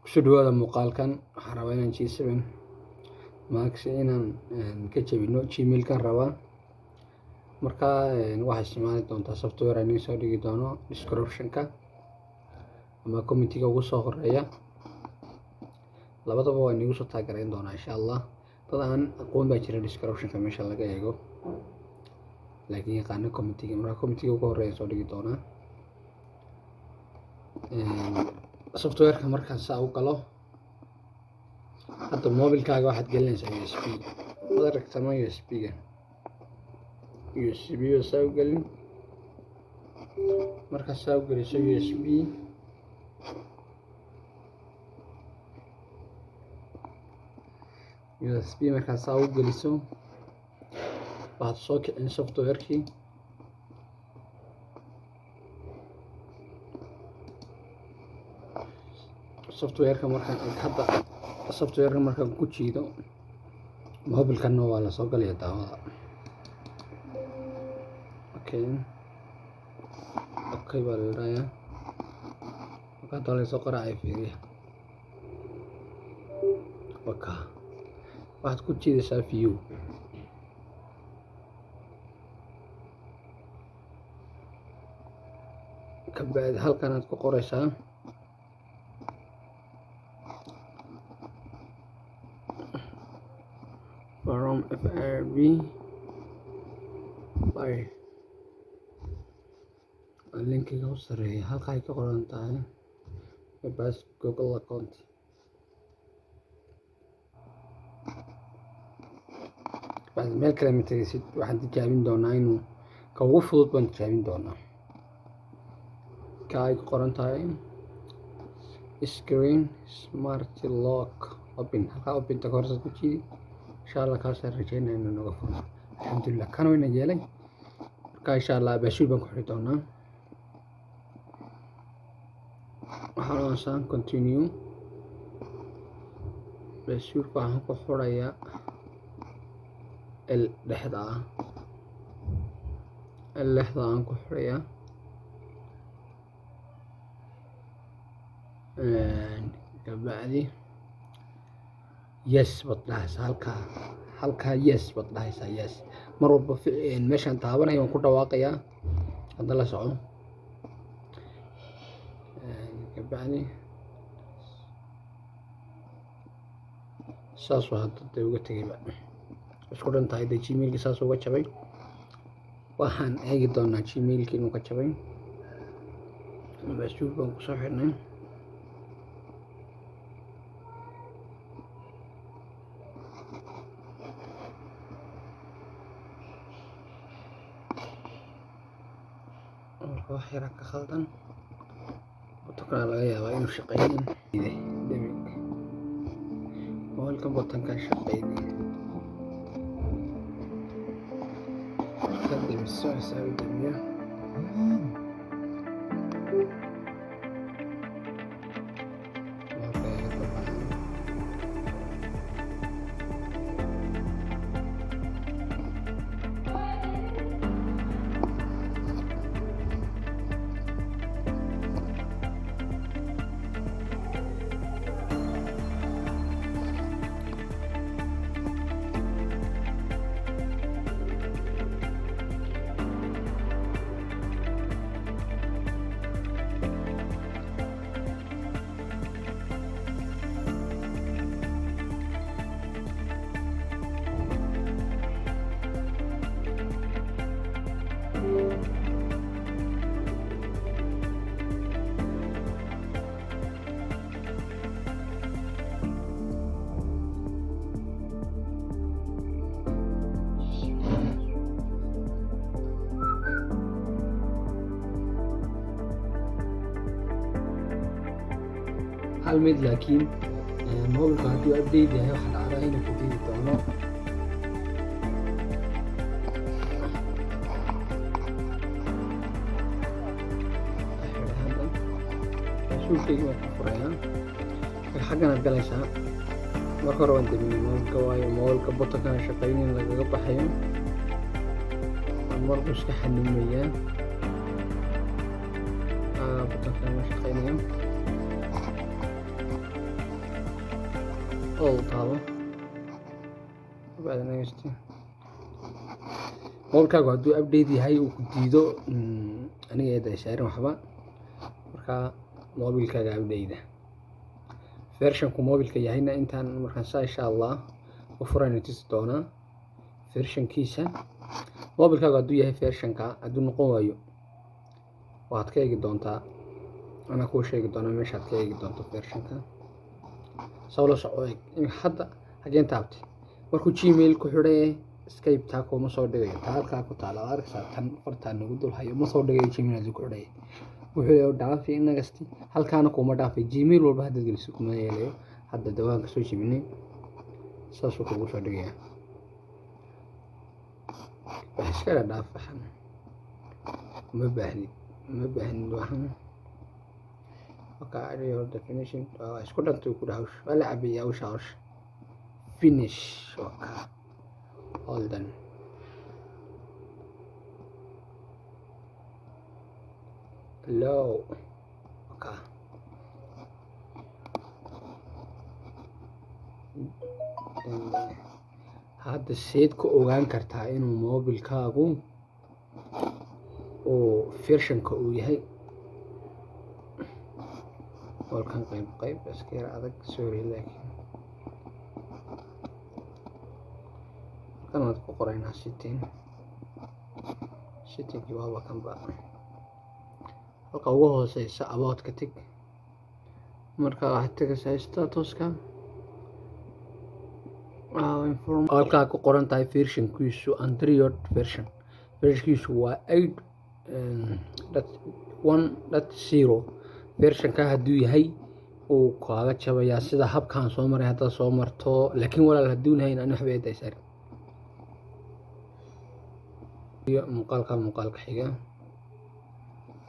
kusoo dhawaada muuqaalkan. Waxaan rabaa inaan G7 Max inaan ka jabino Gmail-kan rabaa. Marka waxaad isticmaali doontaa software aan soo dhigi doono description-ka ama comment-iga ugu soo horeeya. Labadaba waan igu soo taageerayn doonaa insha Allah. Dad aan aqoon baa jira description-ka meesha laga eego, laakiin yaqaano comment-iga. Marka comment-iga ugu horeeya soo dhigi doonaa. Software-ka markaan saa u galo, hadda mobilkaaga waxaad gelinaysaa USB. Wada aragtama USB-ga. USB saa u gelin. Marka saa u geliso USB marka saa u geliso, waxaad soo kicin software-kii. Software-ka markaan ku jiido, mobilkana waa la soo galaya daawada. Okay baa la yiraahdaa. Marka hadda la soo qoraay fiiriya. Waxaad ku jiidaysaa view. Kabacdi halkan aad ku qoraysaa from FRB by linkiga u sareeya halka ay ka qoran tahay bas Google account. Bas meel kale ma tagaysid. Waxaan tijaabin doonaa inuu ka ugu fudud baan tijaabin doonaa. Ka ay ka qoran tahay screen smart lock open. Halka open ta horta ku jiidi. Insha Allah kaas rajaynaa inuu naga furo. Alxamdulillah kan wayna yeelay. Marka insha Allah bashir baan ku xiri doonaa. waxaan continue. Bashir waxaan ku xirayaa L dhexda aan ku xirayaa. Kabacdi yes baad dhahaysaa. halka yes baad dhahaysaa. Yes mar walba meeshaan taabanayo waan ku dhawaaqayaa. Hadda la soco. Kabacdi saas waa hadda uga tagayba. Isku dhantahay Gmail-ka saas uga jabay. Waxaan eegi doonaa Gmail-ka inuu ka jabay. Bashir baan ku soo xirnay. wax yar ka khaldan. Botanka laga yaabaa inuu shaqeynin. Mobilka botanka shaqeynaya. Kadib soo damiya. hal mid laakiin mobilka haddii update yahay waxa dhacdaa inuu ku didi doono. Suulkayga waan ku furayaa. Xaggan aad galaysaa. Marka hore waan daminay mobilka, waayo mobilka botanka shaqeynin lagaga baxayo. Marka iska xanimayaa. botanka ma shaqeynayo. oo taabo بعد next mobilkaagu hadduu update yahay uu ku diido aniga eeda saarin waxba marka mobilkaaga update versionku mobilka yahayna intaan markaan saa insha Allah u furayno tusi doonaa versionkiisa mobilkaagu hadduu yahay versionka hadduu noqon waayo waad ka eegi doontaa ana kuu sheegi doonaa meeshaad ka eegi doonto versionka sawlo soco eeg hadda hageen taabtay markuu gmail ku xidhay skype taa kuma soo dhigayo taa halkaa ku taala arkaysaa tan fartaan nagu dul hayo ma soo dhigayo gmail ku xidhay wuxuu leeyahay dhaafay inagasti halkaana kuma dhaafay gmail walba hadda geliso kuma yeelayo hadda dawaanka soo jibinay saasuu kugu soo dhigaya wax iskala dhaafaxan ma baahni waxan okay your definition isku dhantay ku dhaawsh wala cabiya u shaash finish okay all done low okay hadda seed ku ogaan kartaa inuu mobilkaagu oo versionka uu yahay walkan qayb iska adag sorry laakiin كانت قرينا 60 جواب كان بقى القوة سيسا about كتك مركا حتى ستاتوس كان inform القا قرن تاي version كيسو anterior version كيسو waa 8.1.0 version ka haduu yahay oo kaaga jabaya sida habkan soo maray hadda soo marto laakiin walaal haduu yahay aan waxba ay taysar مقالك حقا